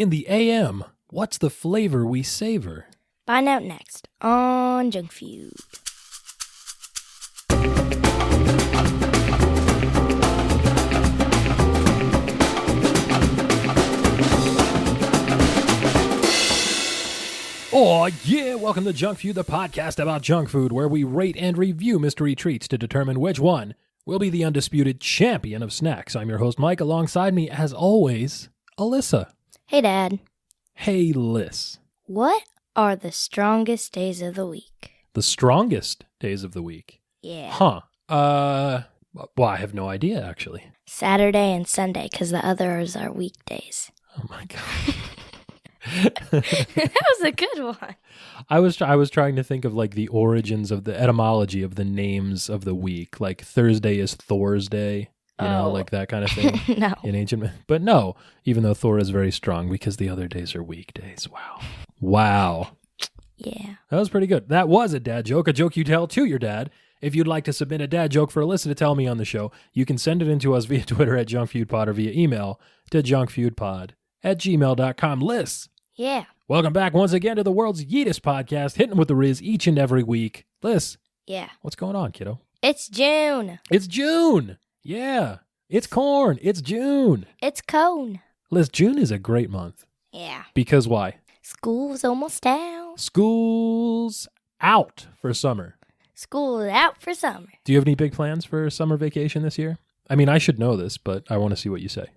In the AM, what's the flavor we savor? Find out next on Junk Feud. Oh, yeah! Welcome to Junk Feud, the podcast about junk food, where we rate and review mystery treats to determine which one will be the undisputed champion of snacks. I'm your host, Mike. Alongside me, as always, Alyssa. Hey, Dad. Hey, Liz. What are the strongest days of the week? The strongest days of the week? Yeah. Huh. Well, I have no idea, actually. Saturday and Sunday, because the others are weekdays. Oh, my God. That was a good one. I was trying to think of like the origins of the etymology of the names of the week. Like Thursday is Thor's Day, you know, like that kind of thing. No. In ancient, but no, even though Thor is very strong because the other days are weekdays. Wow. Yeah. That was pretty good. That was a joke you tell to your dad. If you'd like to submit a dad joke for Alyssa to tell me on the show, you can send it in to us via Twitter at JunkFeudPod or via email to junkfeudpod@gmail.com. Liz. Yeah. Welcome back once again to the world's yeetest podcast, hitting with the Riz each and every week. Liz. Yeah. What's going on, kiddo? It's June. It's June. Yeah. It's corn. It's June. It's cone. Liz, June is a great month. Yeah. Because why? School's almost out. School's out for summer. School's out for summer. Do you have any big plans for summer vacation this year? I mean, I should know this, but I want to see what you say.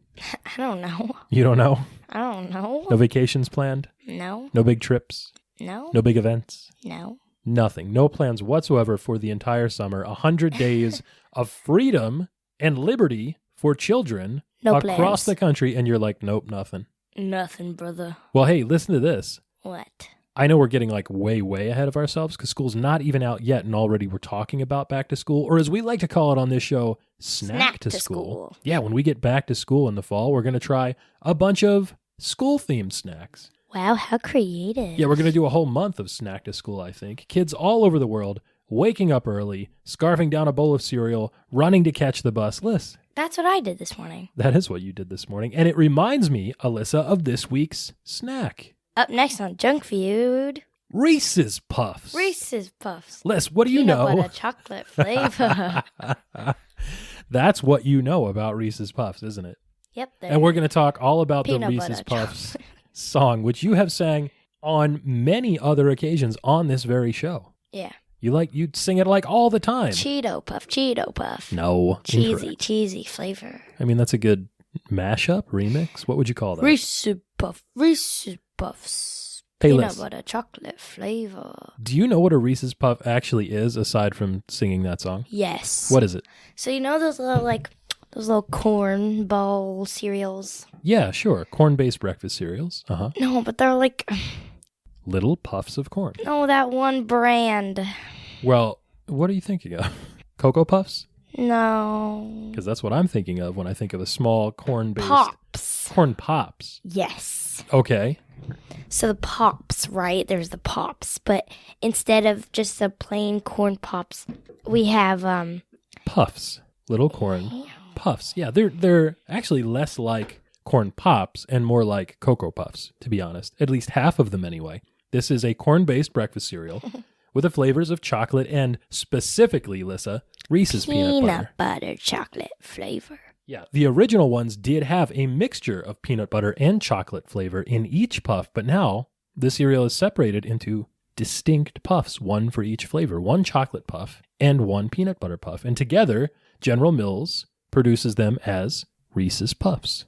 I don't know. You don't know? I don't know. No vacations planned? No. No big trips? No. No big events? No. Nothing. No plans whatsoever for the entire summer. 100 days of freedom and liberty for children across the country. And you're like, nope, nothing. Nothing, brother. Well, hey, listen to this. What? I know we're getting like way, way ahead of ourselves because school's not even out yet and already we're talking about back to school, or as we like to call it on this show, snack to school. Yeah, when we get back to school in the fall, we're going to try a bunch of school-themed snacks. Wow, how creative. Yeah, we're going to do a whole month of snack to school, I think. Kids all over the world waking up early, scarfing down a bowl of cereal, running to catch the bus. Liz. That's what I did this morning. That is what you did this morning. And it reminds me, Alyssa, of this week's snack. Up next on Junk Feud, Reese's Puffs. Reese's Puffs. Les, what do you know? Peanut butter chocolate flavor. That's what you know about Reese's Puffs, isn't it? Yep. And we're going to talk all about the Peanut Reese's butter Puffs song, which you have sang on many other occasions on this very show. Yeah. You sing it like all the time. Cheeto Puff. No. Cheesy flavor. I mean, that's a good mashup, remix. What would you call that? Reese's Puffs. Hey, Peanut Liz, butter chocolate flavor. do you know what a Reese's Puff actually is aside from singing that song? Yes. What is it? So you know those little corn ball cereals? Yeah, sure. Corn-based breakfast cereals. Uh-huh. No, but they're like... Little puffs of corn. No, that one brand. Well, what are you thinking of? Cocoa Puffs? No. Because that's what I'm thinking of when I think of a small corn-based... Pops. Corn Pops. Yes. Okay. So the Pops, right? There's the Pops. But instead of just the plain corn Pops, we have... Puffs. Little corn puffs. Yeah, they're actually less like corn pops and more like Cocoa Puffs, to be honest. At least half of them anyway. This is a corn-based breakfast cereal with the flavors of chocolate and specifically, Lissa, Reese's peanut butter chocolate flavor. Yeah, the original ones did have a mixture of peanut butter and chocolate flavor in each puff, but now the cereal is separated into distinct puffs, one for each flavor, one chocolate puff and one peanut butter puff. And together, General Mills produces them as Reese's Puffs.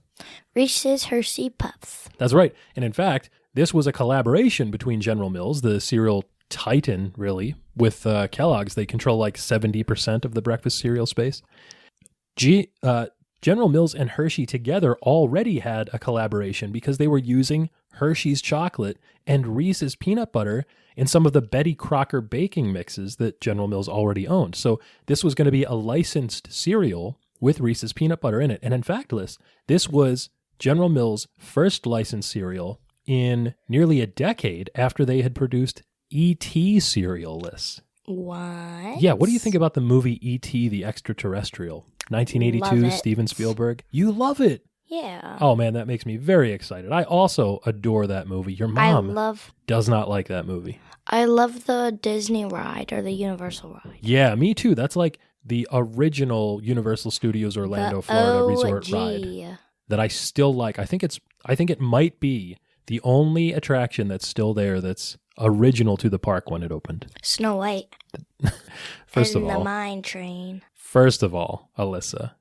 Reese's Hershey Puffs. That's right. And in fact, this was a collaboration between General Mills, the cereal titan, really, with Kellogg's. They control like 70% of the breakfast cereal space. General Mills and Hershey together already had a collaboration because they were using Hershey's chocolate and Reese's peanut butter in some of the Betty Crocker baking mixes that General Mills already owned. So this was going to be a licensed cereal with Reese's peanut butter in it. And in fact, Liz, this was General Mills' first licensed cereal in nearly a decade after they had produced E.T. cereal, Liz. What? Yeah, what do you think about the movie E.T. the Extraterrestrial? 1982, Steven Spielberg. You love it. Yeah. Oh, man, that makes me very excited. I also adore that movie. Your mom does not like that movie. I love the Disney ride or the Universal ride. Yeah, me too. That's like the original Universal Studios Orlando, Florida resort ride that I still like. I think it might be the only attraction that's still there that's original to the park when it opened. Snow White. First and of all, the Mine Train. First of all, Alyssa,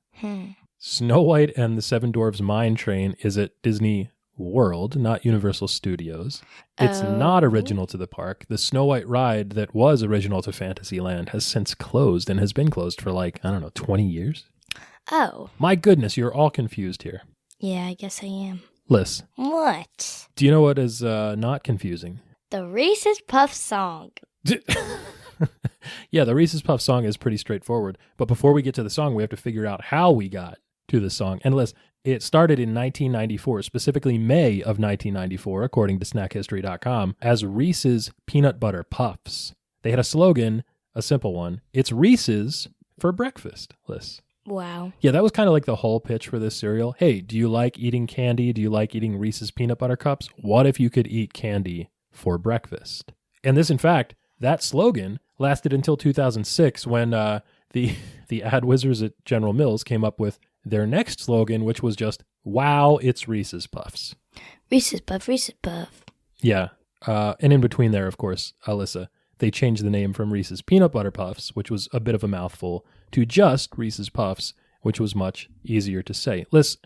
Snow White and the Seven Dwarfs Mine Train is at Disney World, not Universal Studios. It's not original to the park. The Snow White ride that was original to Fantasyland has since closed and has been closed for 20 years. Oh. My goodness, you're all confused here. Yeah, I guess I am. Liz. What? Do you know what is not confusing? The Reese's Puffs song. Yeah, the Reese's Puffs song is pretty straightforward. But before we get to the song, we have to figure out how we got to the song. And Liz, it started in 1994, specifically May of 1994, according to snackhistory.com, as Reese's Peanut Butter Puffs. They had a slogan, a simple one. It's Reese's for breakfast, Liz. Wow. Yeah, that was kind of like the whole pitch for this cereal. Hey, do you like eating candy? Do you like eating Reese's Peanut Butter Cups? What if you could eat candy for breakfast? And this, in fact, that slogan lasted until 2006 when the ad wizards at General Mills came up with their next slogan, which was just, wow, it's Reese's Puffs. Reese's Puff, Reese's Puff. Yeah. And in between there, of course, Alyssa, they changed the name from Reese's Peanut Butter Puffs, which was a bit of a mouthful, to just Reese's Puffs, which was much easier to say. Liz,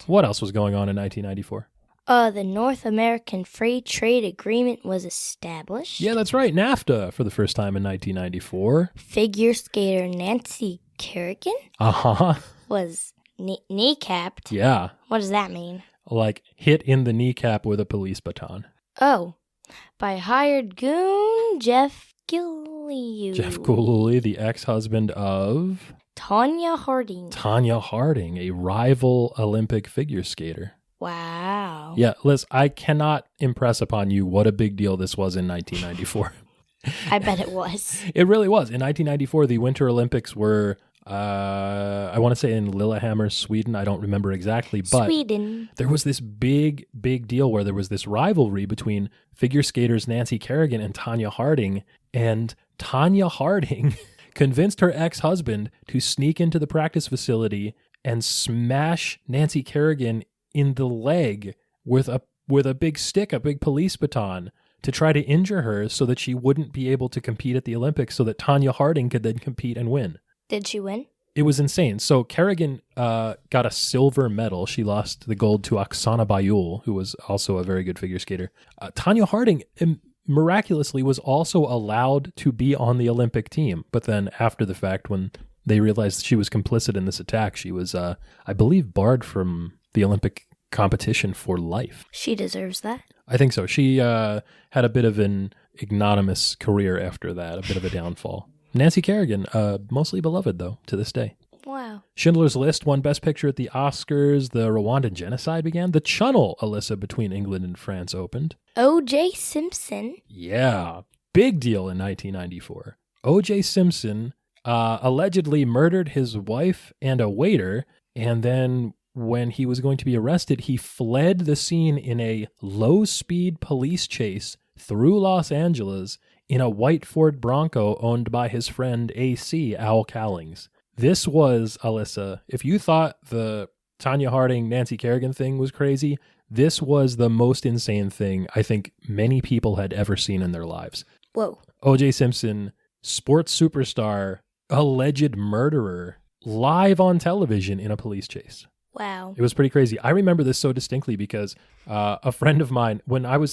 what else was going on in 1994? The North American Free Trade Agreement was established. Yeah, that's right. NAFTA for the first time in 1994. Figure skater Nancy Kerrigan was kneecapped. Yeah. What does that mean? Like hit in the kneecap with a police baton. Oh, by hired goon Jeff Gilley. Jeff Gilley, the ex-husband of Tanya Harding. Tanya Harding, a rival Olympic figure skater. Wow. Yeah, Liz, I cannot impress upon you what a big deal this was in 1994. I bet it was. It really was. In 1994, the Winter Olympics were, I want to say in Lillehammer, Sweden. I don't remember exactly, but Sweden. There was this big deal where there was this rivalry between figure skaters Nancy Kerrigan and Tanya Harding, and Tanya Harding convinced her ex-husband to sneak into the practice facility and smash Nancy Kerrigan in the leg with a big stick, a big police baton, to try to injure her so that she wouldn't be able to compete at the Olympics so that Tanya Harding could then compete and win. Did she win? It was insane. So Kerrigan got a silver medal. She lost the gold to Oksana Bayul, who was also a very good figure skater. Tanya Harding miraculously was also allowed to be on the Olympic team. But then after the fact, when they realized she was complicit in this attack, she was, I believe, barred from the Olympic competition for life. She deserves that. I think so. She had a bit of an ignominious career after that, a bit of a downfall. Nancy Kerrigan, mostly beloved, though, to this day. Wow. Schindler's List won Best Picture at the Oscars. The Rwandan genocide began. The Channel, Alyssa, between England and France opened. O.J. Simpson. Yeah. Big deal in 1994. O.J. Simpson allegedly murdered his wife and a waiter, and then when he was going to be arrested, he fled the scene in a low-speed police chase through Los Angeles in a white Ford Bronco owned by his friend A.C. Al Callings. This was, Alyssa, if you thought the Tanya Harding, Nancy Kerrigan thing was crazy, this was the most insane thing I think many people had ever seen in their lives. Whoa. O.J. Simpson, sports superstar, alleged murderer, live on television in a police chase. Wow. It was pretty crazy. I remember this so distinctly because a friend of mine,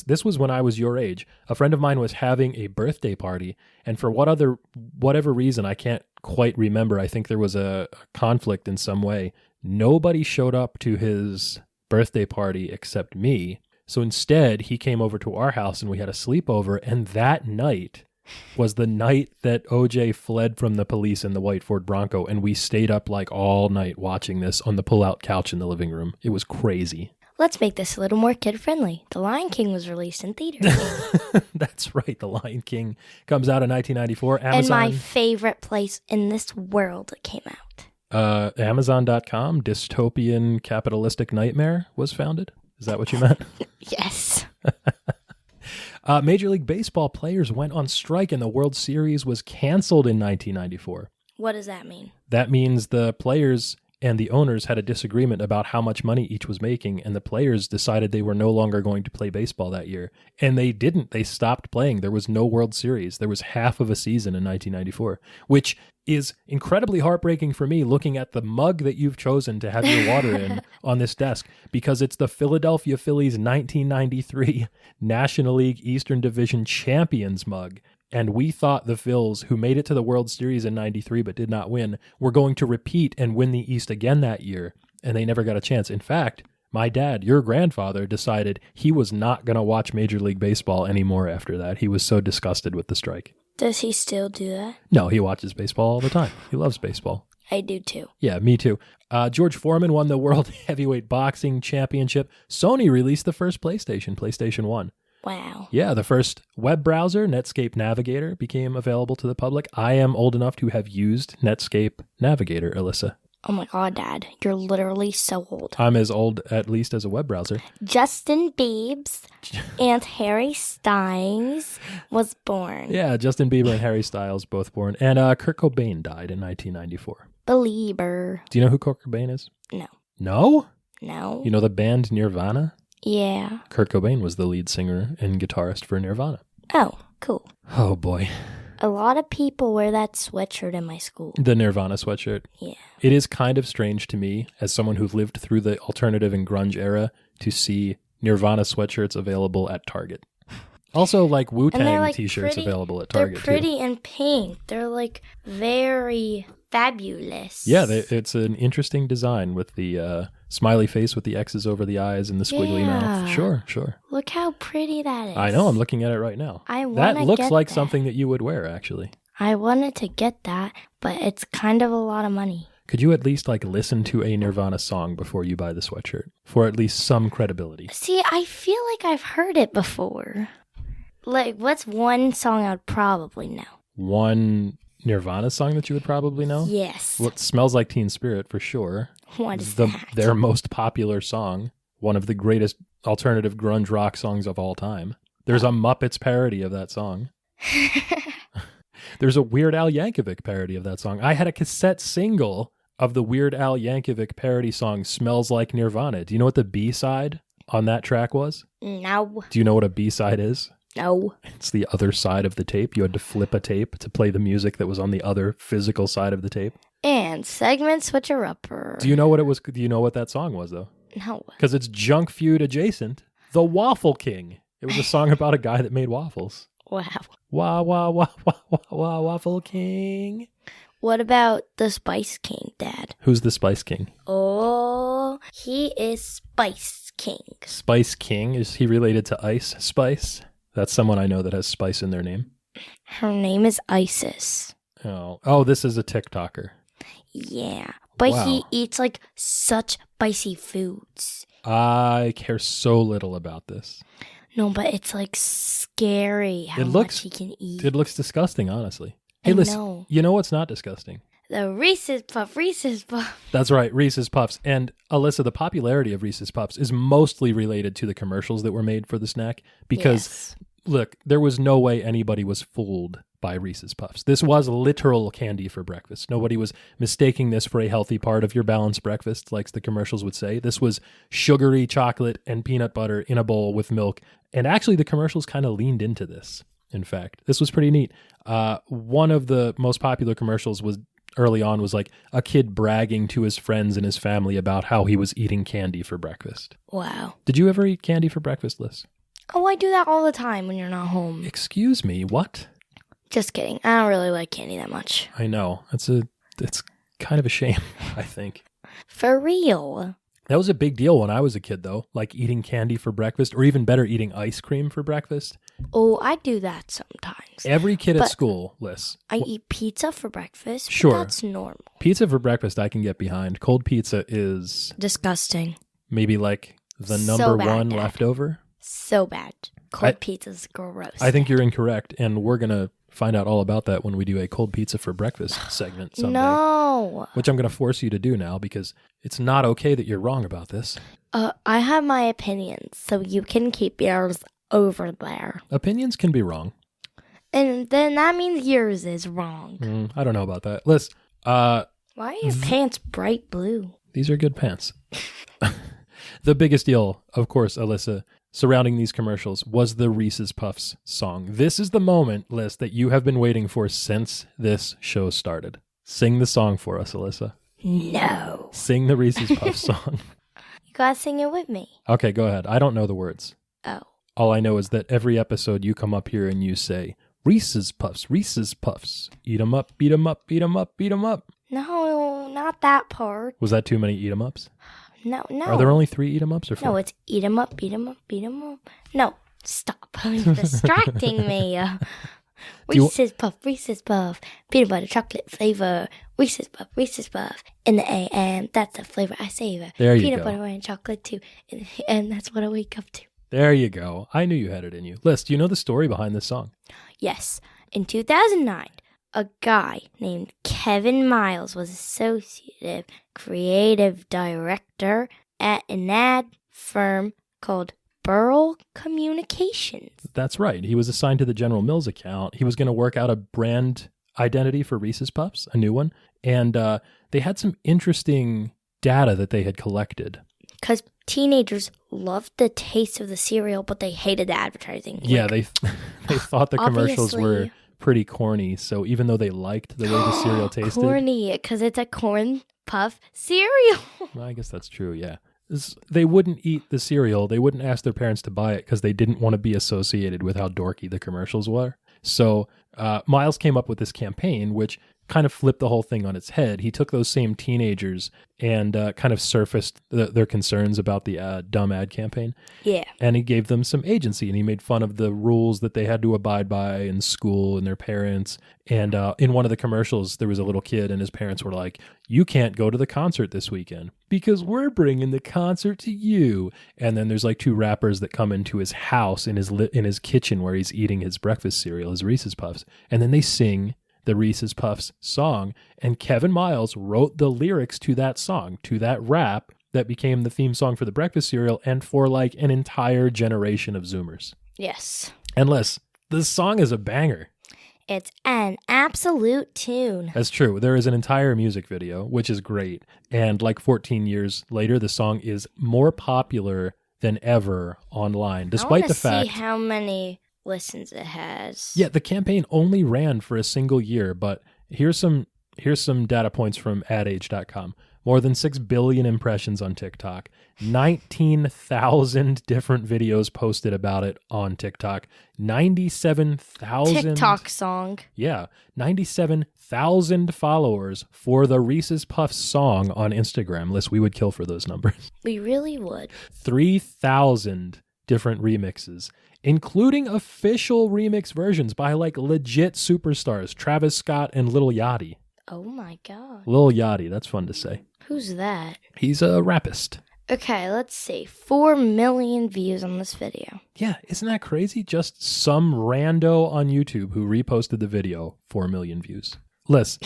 this was when I was your age, a friend of mine was having a birthday party, and for whatever reason, I can't quite remember, I think there was a conflict in some way. Nobody showed up to his birthday party except me. So instead, he came over to our house and we had a sleepover, and that night was the night that OJ fled from the police in the white Ford Bronco, and we stayed up like all night watching this on the pull-out couch in the living room. It was crazy. Let's make this a little more kid-friendly. The Lion King was released in theaters. That's right. The Lion King comes out in 1994. Amazon. And my favorite place in this world it came out. Amazon.com, dystopian capitalistic nightmare, was founded. Is that what you meant? Yes. Major League Baseball players went on strike and the World Series was canceled in 1994. What does that mean? That means the players and the owners had a disagreement about how much money each was making, and the players decided they were no longer going to play baseball that year. And they didn't. They stopped playing. There was no World Series. There was half of a season in 1994, which is incredibly heartbreaking for me looking at the mug that you've chosen to have your water in on this desk, because it's the Philadelphia Phillies 1993 National League Eastern Division Champions mug. And we thought the Phils, who made it to the World Series in 93 but did not win, were going to repeat and win the East again that year, and they never got a chance. In fact, my dad, your grandfather, decided he was not going to watch Major League Baseball anymore after that. He was so disgusted with the strike. Does he still do that? No, he watches baseball all the time. He loves baseball. I do too. Yeah, me too. George Foreman won the World Heavyweight Boxing Championship. Sony released the first PlayStation 1. Wow. Yeah, the first web browser, Netscape Navigator, became available to the public. I am old enough to have used Netscape Navigator, Alyssa. Oh my God, Dad. You're literally so old. I'm as old, at least, as a web browser. Justin Biebs and Harry Styles was born. Yeah, Justin Bieber and Harry Styles both born. And Kurt Cobain died in 1994. Belieber. Do you know who Kurt Cobain is? No. No? No. You know the band Nirvana? Yeah. Kurt Cobain was the lead singer and guitarist for Nirvana. Oh, cool. Oh, boy. A lot of people wear that sweatshirt in my school. The Nirvana sweatshirt. Yeah. It is kind of strange to me, as someone who lived through the alternative and grunge era, to see Nirvana sweatshirts available at Target. Also, like Wu-Tang like t-shirts pretty, available at Target, they're pretty too. and pink. They're like very fabulous. Yeah, it's an interesting design with the smiley face with the X's over the eyes and the squiggly mouth. Sure. Look how pretty that is. I know, I'm looking at it right now. That looks like something that you would wear, actually. I wanted to get that, but it's kind of a lot of money. Could you at least listen to a Nirvana song before you buy the sweatshirt? For at least some credibility. See, I feel like I've heard it before. What's one song I would probably know? One Nirvana song that you would probably know? Yes. Well, it Smells Like Teen Spirit, for sure. What is that? Their most popular song. One of the greatest alternative grunge rock songs of all time. There's a Muppets parody of that song. There's a Weird Al Yankovic parody of that song. I had a cassette single of the Weird Al Yankovic parody song Smells Like Nirvana. Do you know what the B-side on that track was? No. Do you know what a B-side is? No. It's the other side of the tape. You had to flip a tape to play the music that was on the other physical side of the tape. And segment switcher-upper. Do you know what it was? Do you know what that song was, though? No. Because it's Junk Feud adjacent. The Waffle King. It was a song about a guy that made waffles. Wow. Wah, wah, wah, wah, wah, wah, Waffle King. What about the Spice King, Dad? Who's the Spice King? Oh, he is Spice King. Spice King? Is he related to Ice Spice? That's someone I know that has spice in their name. Her name is Isis. Oh, this is a TikToker. Yeah, but Wow. he eats such spicy foods. I care so little about this. No, but it's scary how much he can eat. It looks disgusting, honestly. Hey, listen, you know what's not disgusting? The Reese's Puff. That's right, Reese's Puffs. And Alyssa, the popularity of Reese's Puffs is mostly related to the commercials that were made for the snack. Because, Look, there was no way anybody was fooled by Reese's Puffs. This was literal candy for breakfast. Nobody was mistaking this for a healthy part of your balanced breakfast, like the commercials would say. This was sugary chocolate and peanut butter in a bowl with milk. And actually, the commercials kind of leaned into this, in fact. This was pretty neat. One of the most popular commercials early on was a kid bragging to his friends and his family about how he was eating candy for breakfast. Wow. Did you ever eat candy for breakfast, Liz? Oh, I do that all the time when you're not home. Excuse me, what? Just kidding. I don't really like candy that much. I know. It's kind of a shame, I think. For real. That was a big deal when I was a kid, though. Eating candy for breakfast, or even better, eating ice cream for breakfast. Oh, I do that sometimes. Every kid at school, Liz. I eat pizza for breakfast. Sure. But that's normal. Pizza for breakfast I can get behind. Cold pizza is... disgusting. Maybe the number one leftover. So bad. Cold pizza's gross. I think you're incorrect, and we're going to find out all about that when we do a cold pizza for breakfast segment someday. No. No. which I'm going to force you to do now because it's not okay that you're wrong about this. I have my opinions, so you can keep yours over there. Opinions can be wrong. And then that means yours is wrong. I don't know about that. Liz, why are your pants bright blue? these are good pants. The biggest deal, of course, Alyssa, surrounding these commercials was the Reese's Puffs song. This is the moment, Liz, that you have been waiting for since this show started. Sing the song for us, Alyssa. No. Sing the Reese's Puffs song. You gotta sing it with me. Okay, go ahead. I don't know the words. Oh. All I know is that every episode you come up here and you say, Reese's Puffs, Reese's Puffs. Eat 'em up, beat 'em up, beat 'em up, beat 'em up. No, not that part. Was that too many Eat 'em ups? No. Are there only 3 Eat 'em ups or 4? No, it's eat 'em up, beat 'em up, beat 'em up. No, stop. You're distracting me. Reese's Puff, peanut butter chocolate flavor. Reese's Puff, in the AM, that's the flavor I savor. There you peanut go. butter and chocolate too, and that's what I wake up to. There you go. I knew you had it in you. Liz, do you know the story behind this song? Yes, in 2009, a guy named Kevin Miles was associate creative director at an ad firm called Burl Communications. That's right. He was assigned to the General Mills account. He was going to work out a brand identity for Reese's Puffs, a new one. And they had some interesting data that they had collected. Because teenagers loved the taste of the cereal, but they hated the advertising. Yeah, they thought the commercials were Obviously. pretty corny. So even though they liked the way the cereal tasted. Corny, because it's a corn puff cereal. Well, I guess that's true, yeah. They wouldn't eat the cereal. They wouldn't ask their parents to buy it because they didn't want to be associated with how dorky the commercials were. So Miles came up with this campaign, which kind of flipped the whole thing on its head. He took those same teenagers and kind of surfaced their concerns about the dumb ad campaign. Yeah. And he gave them some agency, and he made fun of the rules that they had to abide by in school and their parents. And in one of the commercials, there was a little kid, and his parents were like, you can't go to the concert this weekend because we're bringing the concert to you. And then there's like 2 rappers that come into his house in his kitchen where he's eating his breakfast cereal, his Reese's Puffs. And then they sing the Reese's Puffs song, and Kevin Miles wrote the lyrics to that song, to that rap that became the theme song for the breakfast cereal and for like an entire generation of Zoomers. Yes. And Les, this song is a banger. It's an absolute tune. That's true. There is an entire music video, which is great. And like 14 years later, the song is more popular than ever online, despite the fact. I want to see how many listens it has. Yeah, the campaign only ran for a single year, but here's some data points from adage.com. More than 6 billion impressions on TikTok, 19,000 different videos posted about it on TikTok, 97,000 TikTok song. Yeah, 97,000 followers for the Reese's Puffs song on Instagram. Liz, we would kill for those numbers. We really would. 3,000 different remixes, including official remix versions by like legit superstars, Travis Scott and Lil Yachty. Oh my god. Lil Yachty, that's fun to say. Who's that? He's a rapist. Okay, let's see. 4 million views on this video. Yeah, isn't that crazy? Just some rando on YouTube who reposted the video, 4 million views. Liz,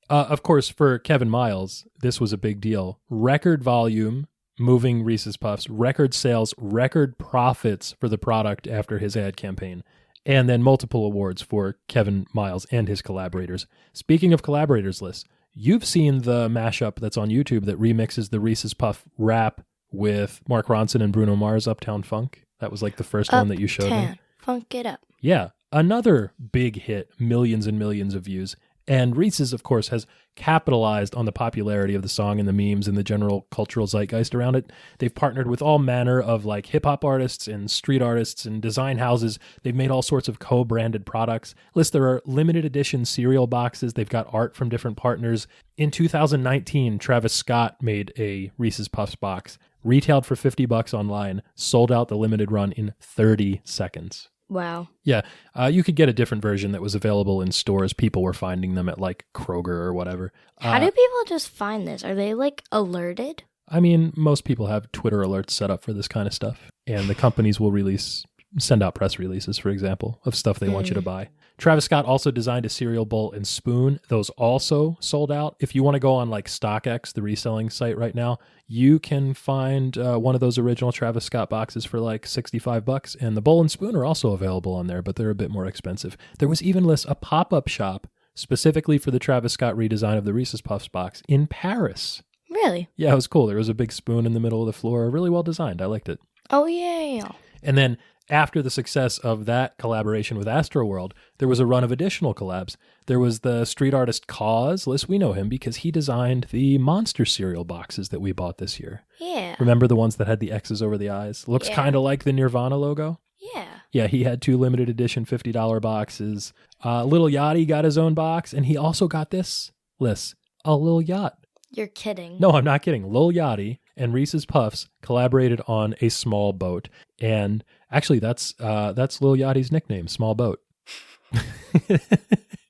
of course, for Kevin Miles, this was a big deal. Record volume, moving Reese's Puffs, record sales, record profits for the product after his ad campaign, and then multiple awards for Kevin Miles and his collaborators. Speaking of collaborators, Liz, you've seen the mashup that's on YouTube that remixes the Reese's Puff rap with Mark Ronson and Bruno Mars, Uptown Funk. That was like the first one that you showed me. Funk it up. Yeah, another big hit, millions and millions of views. And Reese's, of course, has capitalized on the popularity of the song and the memes and the general cultural zeitgeist around it. They've partnered with all manner of like hip hop artists and street artists and design houses. They've made all sorts of co-branded products. There are limited edition cereal boxes. They've got art from different partners. In 2019, Travis Scott made a Reese's Puffs box, retailed for $50 online, sold out the limited run in 30 seconds. Wow. Yeah, you could get a different version that was available in stores. People were finding them at like Kroger or whatever. How do people just find this? Are they like alerted? I mean, most people have Twitter alerts set up for this kind of stuff, and the companies will release send out press releases, for example, of stuff they want you to buy. Travis Scott also designed a cereal bowl and spoon. Those also sold out. If you want to go on like StockX, the reselling site right now, you can find one of those original Travis Scott boxes for like $65. And the bowl and spoon are also available on there, but they're a bit more expensive. There was even a pop-up shop specifically for the Travis Scott redesign of the Reese's Puffs box in Paris. Really? Yeah, it was cool. There was a big spoon in the middle of the floor. Really well designed. I liked it. Oh, yeah. And then after the success of that collaboration with Astroworld, there was a run of additional collabs. There was the street artist Kaws. Liz, we know him because he designed the Monster cereal boxes that we bought this year. Yeah. Remember the ones that had the X's over the eyes? Looks kind of like the Nirvana logo. Yeah. Yeah, he had 2 limited edition $50 boxes. Lil Yachty got his own box, and he also got this, Liz, a Lil Yacht. You're kidding. No, I'm not kidding. Lil Yachty and Reese's Puffs collaborated on a small boat. And actually, that's Lil Yachty's nickname, Small Boat.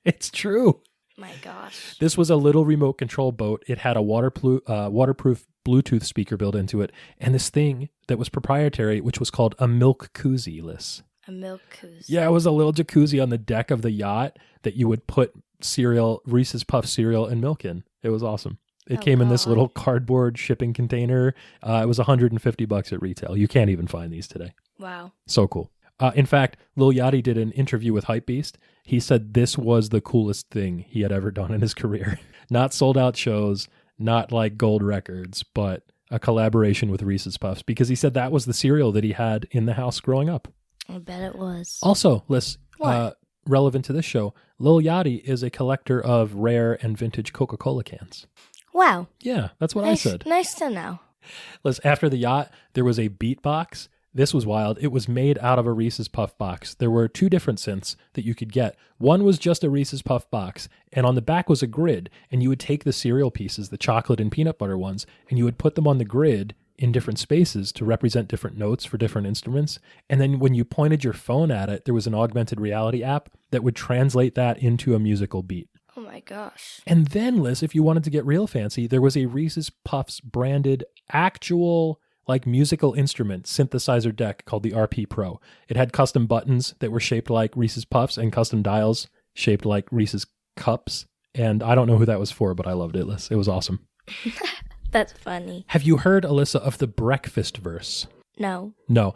It's true. My gosh. This was a little remote control boat. It had a waterproof Bluetooth speaker built into it. And this thing that was proprietary, which was called a milkcuzzi, Liz. A milkcuzzi. Yeah, it was a little jacuzzi on the deck of the yacht that you would put Reese's Puff cereal and milk in. It was awesome. It came in this little cardboard shipping container. It was $150 at retail. You can't even find these today. Wow. So cool. In fact, Lil Yachty did an interview with Hypebeast. He said this was the coolest thing he had ever done in his career. Not sold out shows, not like gold records, but a collaboration with Reese's Puffs, because he said that was the cereal that he had in the house growing up. I bet it was. Also, Liz, relevant to this show, Lil Yachty is a collector of rare and vintage Coca-Cola cans. Wow. Yeah, that's what I said. Nice to know. Liz, after the yacht, there was a beat box. This was wild. It was made out of a Reese's Puff box. There were 2 different synths that you could get. One was just a Reese's Puff box, and on the back was a grid, and you would take the cereal pieces, the chocolate and peanut butter ones, and you would put them on the grid in different spaces to represent different notes for different instruments. And then when you pointed your phone at it, there was an augmented reality app that would translate that into a musical beat. Oh my gosh. And then, Liz, if you wanted to get real fancy, there was a Reese's Puffs branded actual like musical instrument synthesizer deck called the RP Pro. It had custom buttons that were shaped like Reese's Puffs and custom dials shaped like Reese's Cups. And I don't know who that was for, but I loved it, Liz. It was awesome. That's funny. Have you heard, Alyssa, of the breakfast verse? No. No.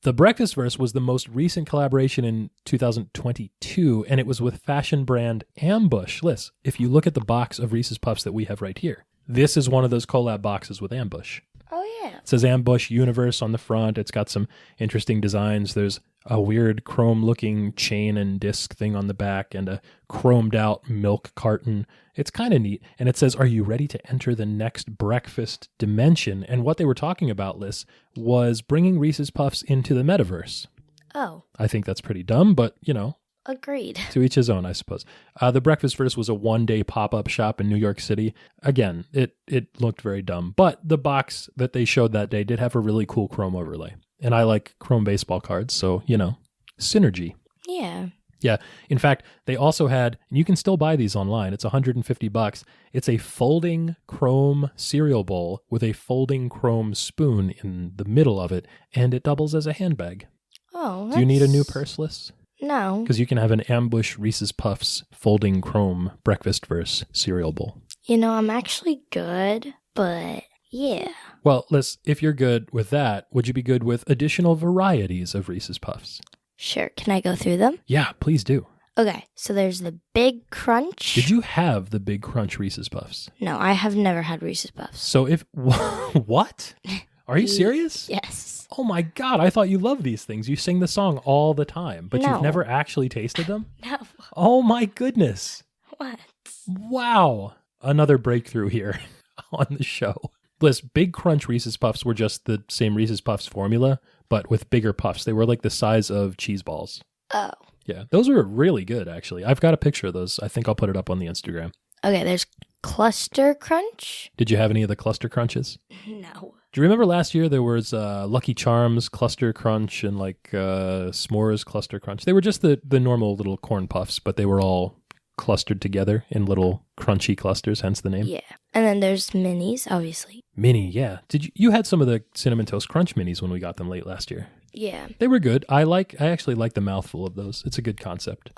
The breakfast verse was the most recent collaboration in 2022, and it was with fashion brand Ambush. Liz, if you look at the box of Reese's Puffs that we have right here, this is one of those collab boxes with Ambush. Oh, yeah. It says Ambush Universe on the front. It's got some interesting designs. There's a weird chrome-looking chain and disc thing on the back and a chromed-out milk carton. It's kind of neat. And it says, "Are you ready to enter the next breakfast dimension?" And what they were talking about, Liz, was bringing Reese's Puffs into the metaverse. Oh. I think that's pretty dumb, but, you know. Agreed. To each his own, I suppose. The Breakfast Verse was a 1-day pop-up shop in New York City. Again, it looked very dumb, but the box that they showed that day did have a really cool chrome overlay. And I like chrome baseball cards, so, you know, synergy. Yeah. Yeah. In fact, they also had, and you can still buy these online, it's $150. It's a folding chrome cereal bowl with a folding chrome spoon in the middle of it, and it doubles as a handbag. Oh, Do you need a new purse, Liz? No. Because you can have an Ambush Reese's Puffs folding chrome breakfast verse cereal bowl. You know, I'm actually good, but yeah. Well, Liz, if you're good with that, would you be good with additional varieties of Reese's Puffs? Sure. Can I go through them? Yeah, please do. Okay, so there's the Big Crunch. Did you have the Big Crunch Reese's Puffs? No, I have never had Reese's Puffs. So if... What? Are you serious? Yes. Oh my God, I thought you loved these things. You sing the song all the time, but No. you've never actually tasted them? No. Oh my goodness. What? Wow. Another breakthrough here on the show. Bliss, Big Crunch Reese's Puffs were just the same Reese's Puffs formula, but with bigger puffs. They were like the size of cheese balls. Oh. Yeah, those were really good, actually. I've got a picture of those. I think I'll put it up on the Instagram. Okay, there's Cluster Crunch. Did you have any of the Cluster Crunches? No. Do you remember last year there was Lucky Charms Cluster Crunch and like S'mores Cluster Crunch? They were just the normal little corn puffs, but they were all clustered together in little crunchy clusters, hence the name. Yeah. And then there's minis, obviously. Mini, yeah. You had some of the Cinnamon Toast Crunch minis when we got them late last year? Yeah. They were good. I actually like the mouthful of those. It's a good concept.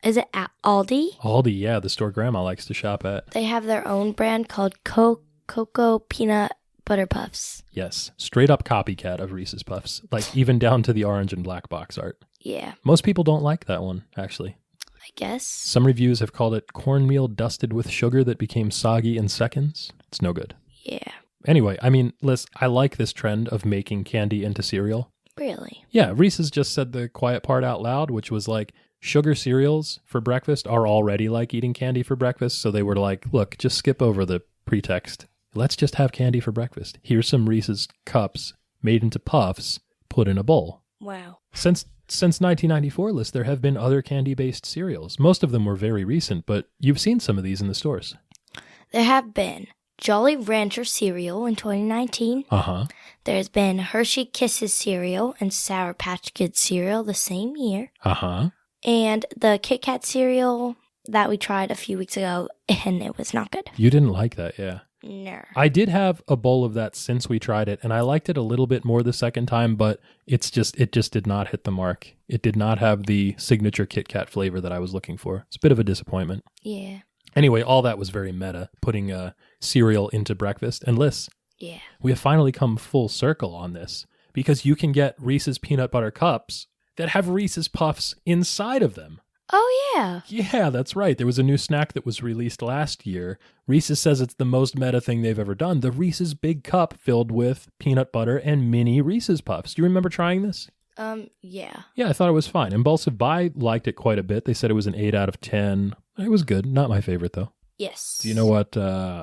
Is it at Aldi? Aldi, yeah, the store Grandma likes to shop at. They have their own brand called Cocoa Peanut Butter Puffs. Yes, straight up copycat of Reese's Puffs, like even down to the orange and black box art. Yeah. Most people don't like that one, actually. I guess. Some reviews have called it cornmeal dusted with sugar that became soggy in seconds. It's no good. Yeah. Anyway, I mean, Liz, I like this trend of making candy into cereal. Really? Yeah, Reese's just said the quiet part out loud, which was like, sugar cereals for breakfast are already like eating candy for breakfast. So they were like, look, just skip over the pretext. Let's just have candy for breakfast. Here's some Reese's cups made into puffs, put in a bowl. Wow. Since 1994, Liz, there have been other candy-based cereals. Most of them were very recent, but you've seen some of these in the stores. There have been Jolly Rancher cereal in 2019. Uh-huh. There's been Hershey Kisses cereal and Sour Patch Kids cereal the same year. Uh-huh. And the Kit Kat cereal that we tried a few weeks ago, and it was not good. You didn't like that, yeah. No. I did have a bowl of that since we tried it, and I liked it a little bit more the second time, but it just did not hit the mark. It did not have the signature Kit Kat flavor that I was looking for. It's a bit of a disappointment. Yeah. Anyway, all that was very meta, putting cereal into breakfast. And Liz, Yeah. we have finally come full circle on this, because you can get Reese's Peanut Butter Cups that have Reese's Puffs inside of them. Oh, yeah. Yeah, that's right. There was a new snack that was released last year. Reese's says it's the most meta thing they've ever done. The Reese's Big Cup filled with peanut butter and mini Reese's Puffs. Do you remember trying this? Yeah. Yeah, I thought it was fine. Impulsive Buy liked it quite a bit. They said it was an 8 out of 10. It was good. Not my favorite, though. Yes. Do you know what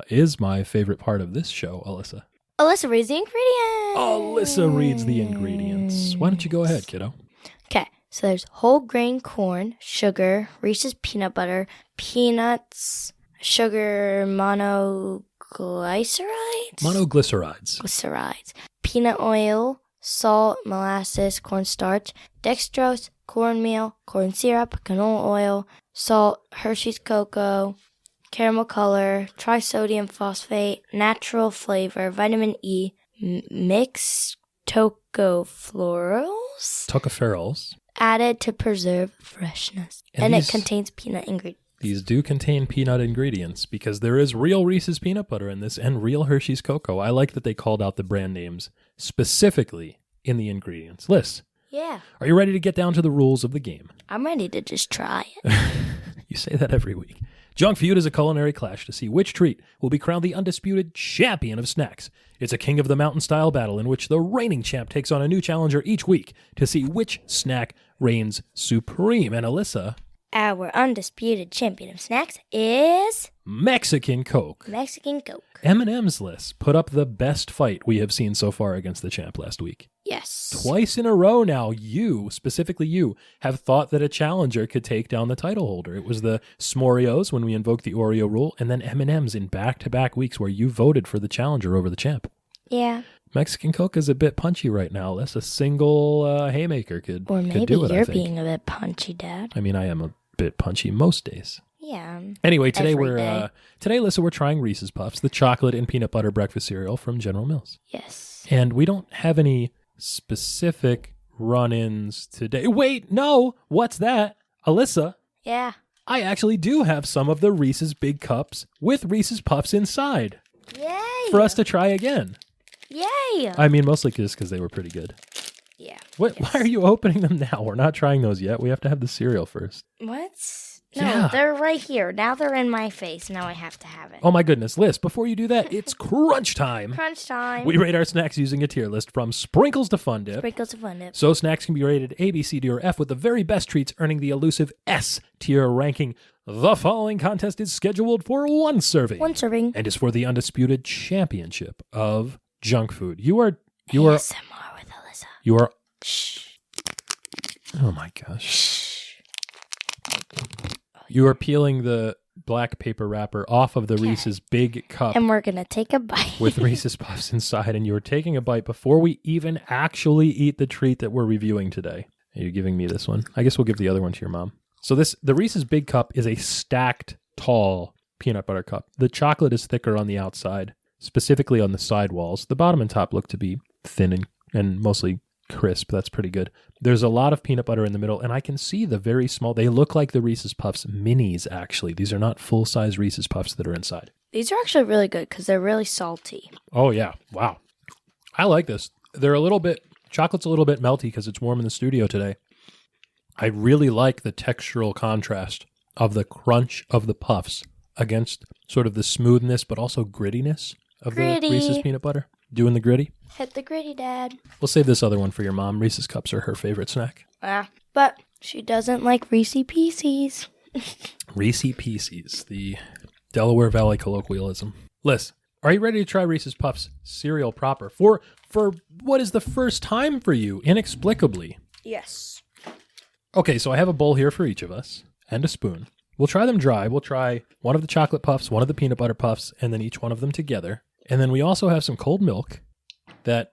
is my favorite part of this show, Alyssa? Alyssa reads the ingredients. Alyssa reads the ingredients. Why don't you go ahead, kiddo? Okay. So there's whole grain corn, sugar, Reese's peanut butter, peanuts, sugar monoglycerides? Monoglycerides. Glycerides. Peanut oil, salt, molasses, cornstarch, dextrose, cornmeal, corn syrup, canola oil, salt, Hershey's cocoa, caramel color, trisodium phosphate, natural flavor, vitamin E, mixed Tocopherols. Added to preserve freshness. And it contains peanut ingredients. These do contain peanut ingredients because there is real Reese's peanut butter in this and real Hershey's cocoa. I like that they called out the brand names specifically in the ingredients. Liz, Yeah. are you ready to get down to the rules of the game? I'm ready to just try it. You say that every week. Junk Feud is a culinary clash to see which treat will be crowned the undisputed champion of snacks. It's a king of the mountain style battle in which the reigning champ takes on a new challenger each week to see which snack reigns supreme. And Alyssa, Our undisputed champion of snacks is Mexican Coke. Mexican Coke. M&M's list put up the best fight we have seen so far against the champ last week. Yes. Twice in a row now, specifically you, have thought that a challenger could take down the title holder. It was the S'moreos when we invoked the Oreo rule, and then M&M's in back-to-back weeks where you voted for the challenger over the champ. Yeah. Mexican Coke is a bit punchy right now. Less a single haymaker could do it, Or maybe I you're think. being a bit punchy, Dad. I mean, I am a bit punchy most days. Yeah. Anyway, today Every day. today, Alyssa, we're trying Reese's Puffs, the chocolate and peanut butter breakfast cereal from General Mills. Yes. And we don't have any specific run-ins today. Wait, no! What's that? Alyssa, Yeah. I actually do have some of the Reese's Big Cups with Reese's Puffs inside Yay. for us to try again. Yay. I mean, mostly just because they were pretty good. Yeah. What? Yes. Why are you opening them now? We're not trying those yet. We have to have the cereal first. What? No, Yeah. they're right here. Now they're in my face. Now I have to have it. Oh my goodness, Liz, before you do that, it's crunch time. Crunch time. We rate our snacks using a tier list from sprinkles to fun dip. Sprinkles of fun dip. So snacks can be rated A, B, C, D, or F with the very best treats earning the elusive S tier ranking. The following contest is scheduled for one serving. One serving. And is for the undisputed championship of junk food. You are ASMR with Alyssa. you are Shh. oh my gosh. Shh. You are peeling the black paper wrapper off of the Reese's Big Cup And we're going to take a bite. with Reese's Puffs inside, and you're taking a bite before we even actually eat the treat that we're reviewing today. Are you giving me this one? I guess we'll give the other one to your mom. So the Reese's Big Cup is a stacked, tall peanut butter cup. The chocolate is thicker on the outside, specifically on the side walls. The bottom and top look to be thin and mostly crisp. That's pretty good. There's a lot of peanut butter in the middle, and I can see the very small, they look like the Reese's Puffs minis, actually. These are not full-size Reese's Puffs that are inside. These are actually really good because they're really salty. Oh, yeah. Wow. I like this. They're chocolate's a little bit melty because it's warm in the studio today. I really like the textural contrast of the crunch of the Puffs against sort of the smoothness but also grittiness of the Reese's peanut butter. Doing the gritty. Hit the gritty, Dad. We'll save this other one for your mom. Reese's Cups are her favorite snack. But she doesn't like Reese Pieces. Reese Pieces, the Delaware Valley colloquialism. Liz, are you ready to try Reese's Puffs cereal proper for what is the first time for you, inexplicably? Yes. Okay, so I have a bowl here for each of us and a spoon. We'll try them dry. We'll try one of the chocolate puffs, one of the peanut butter puffs, and then each one of them together. And then we also have some cold milk that,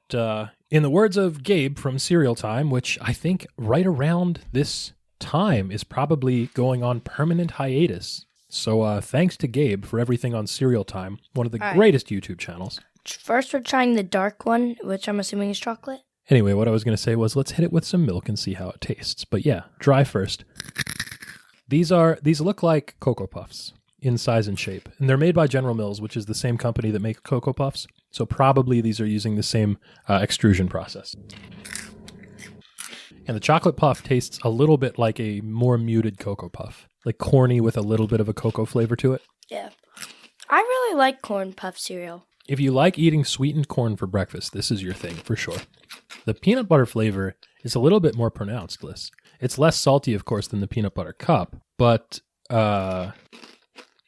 in the words of Gabe from Cereal Time, which I think right around this time is probably going on permanent hiatus. So thanks to Gabe for everything on Cereal Time, one of the greatest YouTube channels. First, we're trying the dark one, which I'm assuming is chocolate. Anyway, what I was going to say was let's hit it with some milk and see how it tastes. But yeah, dry first. These look like Cocoa Puffs in size and shape. And they're made by General Mills, which is the same company that makes Cocoa Puffs. So probably these are using the same extrusion process. And the chocolate puff tastes a little bit like a more muted Cocoa Puff. Like corny with a little bit of a cocoa flavor to it. Yeah. I really like corn puff cereal. If you like eating sweetened corn for breakfast, this is your thing for sure. The peanut butter flavor is a little bit more pronounced, Liz. It's less salty, of course, than the peanut butter cup, but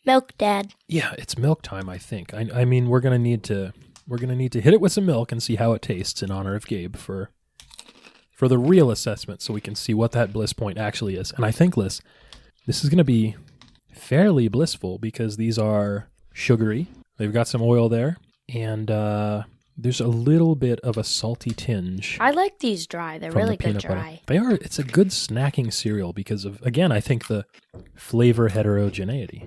milk, Dad. Yeah, it's milk time, I think. I mean, we're gonna need to hit it with some milk and see how it tastes in honor of Gabe for the real assessment, so we can see what that bliss point actually is. And I think, Liz, this is gonna be fairly blissful because these are sugary. They've got some oil there, and there's a little bit of a salty tinge. I like these dry. They're really good dry. They are. It's a good snacking cereal because of, again, I think the flavor heterogeneity.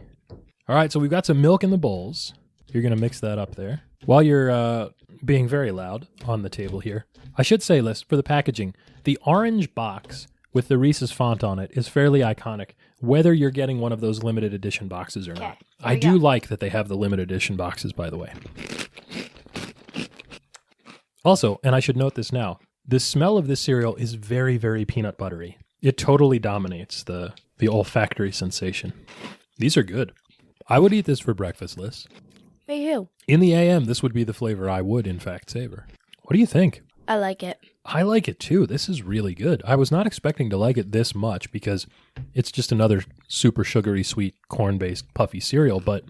All right, so we've got some milk in the bowls. You're going to mix that up there. While you're being very loud on the table here, I should say, Liz, for the packaging, the orange box with the Reese's font on it is fairly iconic, whether you're getting one of those limited edition boxes or not. I do like that they have the limited edition boxes, by the way. Also, and I should note this now, the smell of this cereal is very, very peanut buttery. It totally dominates the olfactory sensation. These are good. I would eat this for breakfast, Liz. Me too. In the AM, this would be the flavor I would, in fact, savor. What do you think? I like it. I like it too. This is really good. I was not expecting to like it this much because it's just another super sugary, sweet, corn-based puffy cereal, but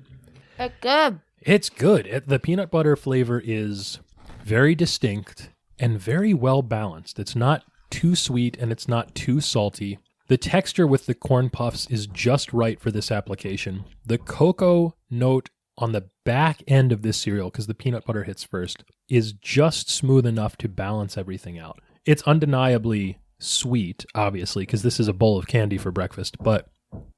it's good. It's good. The peanut butter flavor is very distinct and very well balanced. It's not too sweet and it's not too salty. The texture with the corn puffs is just right for this application. The cocoa note on the back end of this cereal, because the peanut butter hits first, is just smooth enough to balance everything out. It's undeniably sweet, obviously, because this is a bowl of candy for breakfast, but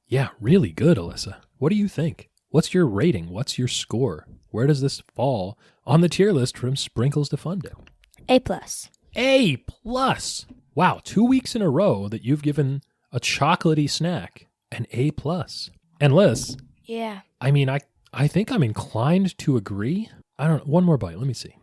yeah, really good, Alyssa. What do you think? What's your rating? What's your score? Where does this fall on the tier list from sprinkles to fun dip? A+. A+. Wow, 2 weeks in a row that you've given a chocolatey snack an A+. And Liz, yeah. I mean, I think I'm inclined to agree. I don't know. One more bite. Let me see.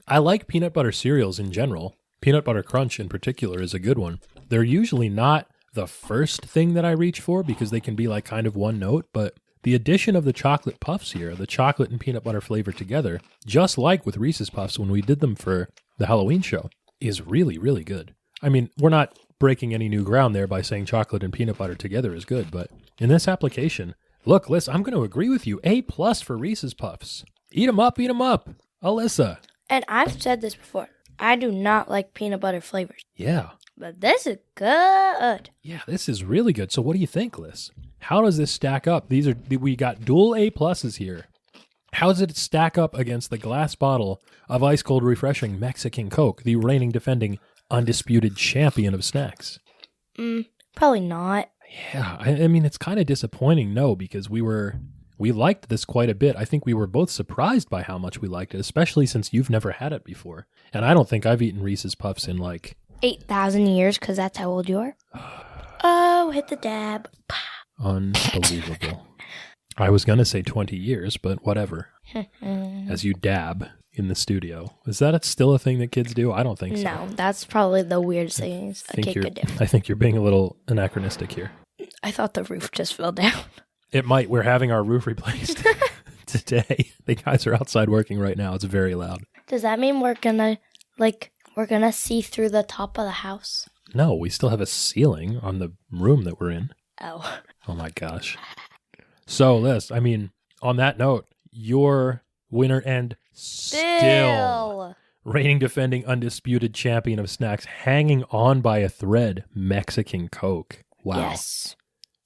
I like peanut butter cereals in general. Peanut Butter Crunch in particular is a good one. They're usually not the first thing that I reach for because they can be like kind of one note, but the addition of the chocolate puffs here, the chocolate and peanut butter flavor together, just like with Reese's Puffs when we did them for the Halloween show, is really, really good. I mean, we're not breaking any new ground there by saying chocolate and peanut butter together is good, but in this application, look, Liz, I'm going to agree with you. A+ for Reese's Puffs. Eat 'em up, Alyssa. And I've said this before. I do not like peanut butter flavors. Yeah. But this is good. Yeah, this is really good. So what do you think, Liz? How does this stack up? We got dual A+s here. How does it stack up against the glass bottle of ice cold refreshing Mexican Coke, the reigning defending undisputed champion of snacks? Probably not. Yeah, I mean, it's kind of disappointing, no, because we liked this quite a bit. I think we were both surprised by how much we liked it, especially since you've never had it before. And I don't think I've eaten Reese's Puffs in like 8,000 years, because that's how old you are. Oh, hit the dab. Unbelievable. I was going to say 20 years, but whatever. As you dab in the studio. Is that still a thing that kids do? I don't think so. No, that's probably the weirdest thing a kid could do. I think you're being a little anachronistic here. I thought the roof just fell down. It might. We're having our roof replaced today. The guys are outside working right now. It's very loud. Does that mean we're gonna see through the top of the house? No, we still have a ceiling on the room that we're in. Oh. Oh my gosh. So, Liz, I mean, on that note, your winner and still reigning, defending, undisputed champion of snacks, hanging on by a thread, Mexican Coke. Wow. Yes.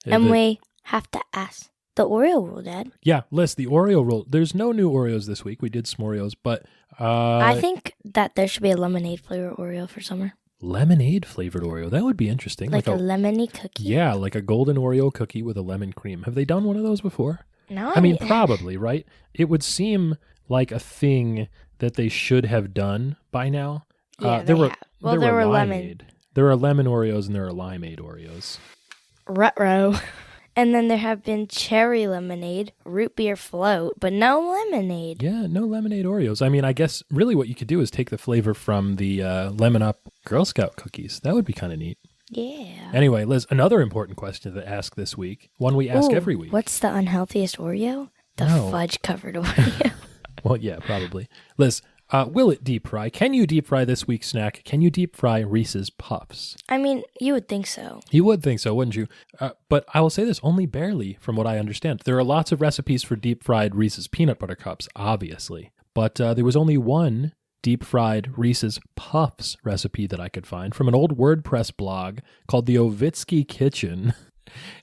And we have to ask the Oreo rule, Dad. Yeah, Liz, the Oreo rule. There's no new Oreos this week. We did s'moreos, but... I think that there should be a lemonade flavor Oreo for summer. Lemonade flavored Oreo. That would be interesting. Like a lemony cookie? Yeah, like a golden Oreo cookie with a lemon cream. Have they done one of those before? No. I mean, probably, right? It would seem like a thing that they should have done by now. Yeah, there were lemon. There are lemon Oreos and there are limeade Oreos. Retro. And then there have been cherry lemonade, root beer float, but no lemonade. Yeah, no lemonade Oreos. I mean, I guess really what you could do is take the flavor from the Lemon Up Girl Scout cookies. That would be kind of neat. Yeah. Anyway, Liz, another important question to ask this week, one we ask every week. What's the unhealthiest Oreo? The fudge-covered Oreo. Well, yeah, probably. Liz, will it deep fry? Can you deep fry this week's snack? Can you deep fry Reese's Puffs? I mean, you would think so. You would think so, wouldn't you? But I will say this, only barely from what I understand. There are lots of recipes for deep fried Reese's Peanut Butter Cups, obviously. But there was only one deep fried Reese's Puffs recipe that I could find from an old WordPress blog called the Ovitsky Kitchen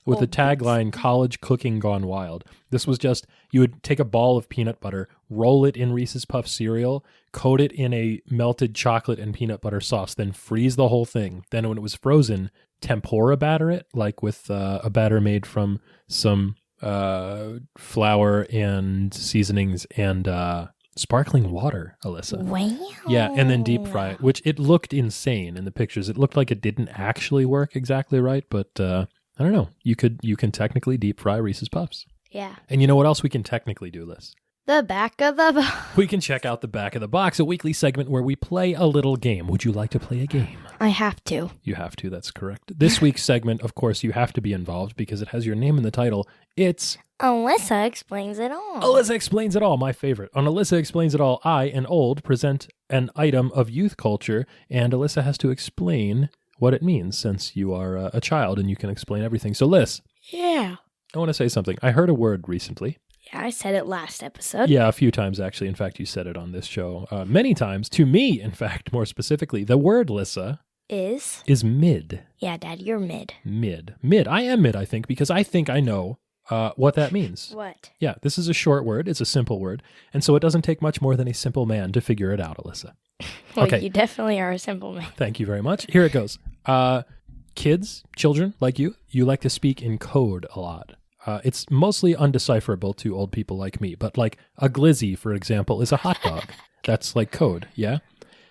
with the tagline, College Cooking Gone Wild. This was just, you would take a ball of peanut butter, roll it in Reese's Puff cereal, coat it in a melted chocolate and peanut butter sauce, then freeze the whole thing. Then when it was frozen, tempura batter it, like with a batter made from some flour and seasonings and sparkling water, Alyssa. Wow. Yeah, and then deep fry it, which it looked insane in the pictures. It looked like it didn't actually work exactly right, but I don't know. You can technically deep fry Reese's Puffs. Yeah. And you know what else we can technically do, Liz? The back of the box. We can check out the back of the box, a weekly segment where we play a little game. Would you like to play a game? I have to. You have to, that's correct. This week's segment, of course, you have to be involved because it has your name in the title. It's... Alyssa Explains It All. Alyssa Explains It All, my favorite. On Alyssa Explains It All, I, an old, present an item of youth culture, and Alyssa has to explain what it means since you are a child and you can explain everything. So, Liz. Yeah. I want to say something. I heard a word recently. Yeah, I said it last episode. Yeah, a few times, actually. In fact, you said it on this show many times. To me, in fact, more specifically, the word, Lissa, is mid. Yeah, Dad, you're mid. Mid. I am mid, I think, because I think I know what that means. What? Yeah, this is a short word. It's a simple word. And so it doesn't take much more than a simple man to figure it out, Alyssa. Well, okay. You definitely are a simple man. Thank you very much. Here it goes. Kids, children like you like to speak in code a lot. It's mostly undecipherable to old people like me, but like a glizzy, for example, is a hot dog. That's like code, yeah?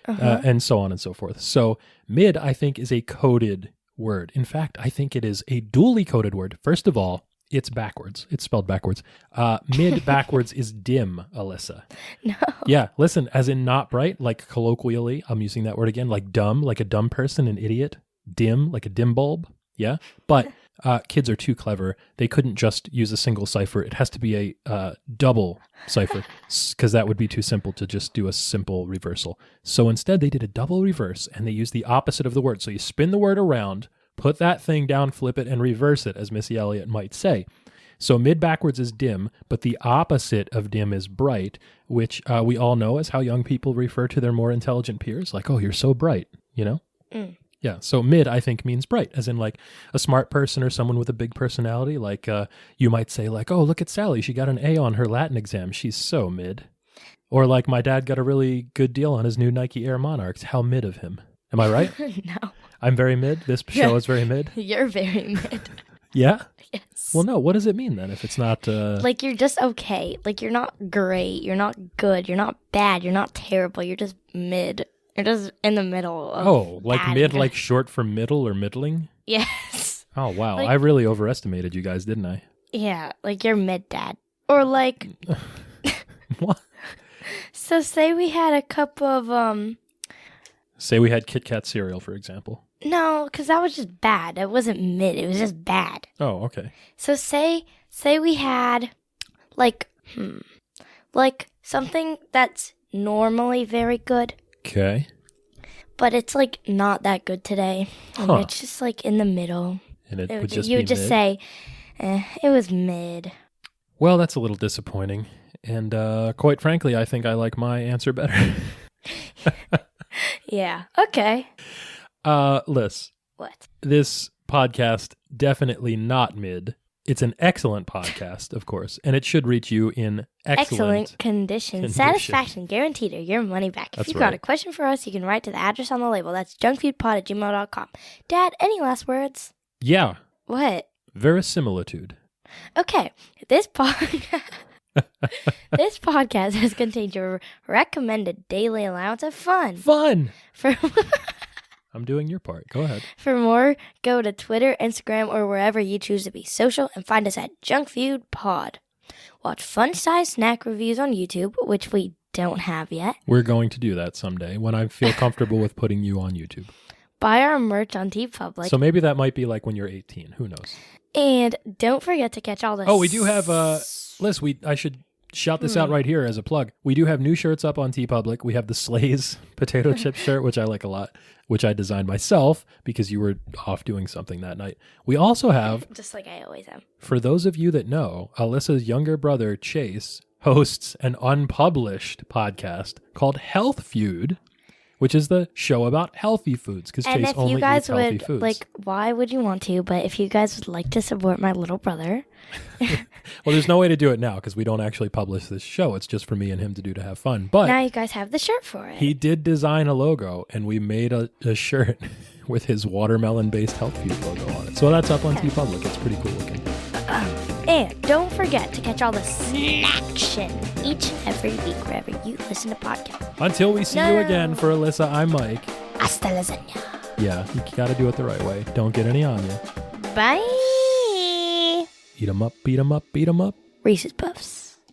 And so on and so forth. So mid, I think, is a coded word. In fact, I think it is a duly coded word. First of all, it's backwards. It's spelled backwards. Mid backwards is dim, Alyssa. No. Yeah, listen, as in not bright, like colloquially, I'm using that word again, like dumb, like a dumb person, an idiot. Dim, like a dim bulb. Yeah? But kids are too clever. They couldn't just use a single cipher. It has to be a double cipher because that would be too simple to just do a simple reversal. So instead, they did a double reverse and they used the opposite of the word. So you spin the word around, put that thing down, flip it, and reverse it, as Missy Elliott might say. So mid backwards is dim, but the opposite of dim is bright, which we all know as how young people refer to their more intelligent peers. Like, oh, you're so bright, you know? Mm. Yeah, so mid, I think, means bright, as in like a smart person or someone with a big personality. Like you might say like, oh, look at Sally. She got an A on her Latin exam. She's so mid. Or like my dad got a really good deal on his new Nike Air Monarchs. How mid of him. Am I right? No. I'm very mid? This show is very mid? You're very mid. Yeah? Yes. Well, no. What does it mean then if it's not... Like you're just okay. Like you're not great. You're not good. You're not bad. You're not terrible. You're just mid. Or just in the middle of like bad mid, and like short for middle or middling? Yes. Oh, wow. Like- I really overestimated you guys, didn't I? Yeah, like your mid-dad. Or like... What? So say we had a cup of, Say we had Kit Kat cereal, for example. No, because that was just bad. It wasn't mid. It was just bad. Oh, okay. So say we had, like something that's normally very good, Okay. but it's like not that good today. And it's just like in the middle. And it would just you be would just mid? say, it was mid. Well, that's a little disappointing. And quite frankly, I think I like my answer better. Yeah. Okay. Liz, What? this podcast, definitely not mid. It's an excellent podcast, of course, and it should reach you in excellent condition. condition. Satisfaction guaranteed, or your money back. That's If you've got right. a question for us, you can write to the address on the label. That's junkfoodpod@gmail.com. Dad, any last words? Yeah, What? verisimilitude. Okay, this podcast has contained your recommended daily allowance of fun. Fun! For I'm doing your part. Go ahead. For more, go to Twitter, Instagram, or wherever you choose to be social and find us at Junk Feud Pod. Watch fun-sized snack reviews on YouTube, which we don't have yet. We're going to do that someday when I feel comfortable with putting you on YouTube. Buy our merch on TeePublic. So maybe that might be like when you're 18. Who knows? And don't forget to catch all the... Oh, we do have... Liz, I should shout this out right here as a plug. We do have new shirts up on TeePublic. We have the Slay's potato chip shirt, which I like a lot, which I designed myself because you were off doing something that night. We also have... Just like I always am. For those of you that know, Alyssa's younger brother, Chase, hosts an unpublished podcast called Health Feud, which is the show about healthy foods, because And Chase if only you guys eats healthy would, foods. like, why would you want to? But if you guys would like to support my little brother... Well, there's no way to do it now because we don't actually publish this show. It's just for me and him to do to have fun. But now you guys have the shirt for it. he did design a logo, and we made a shirt with his watermelon-based Health Feud logo on it. So that's up on TeePublic. It's pretty cool looking. And don't forget to catch all the snaction each and every week wherever you listen to podcasts. Until we see you again, for Alyssa, I'm Mike. Hasta lasagna. Yeah, you got to do it the right way. Don't get any on you. Bye. Eat 'em up, beat 'em up, beat 'em up. Reese's Puffs.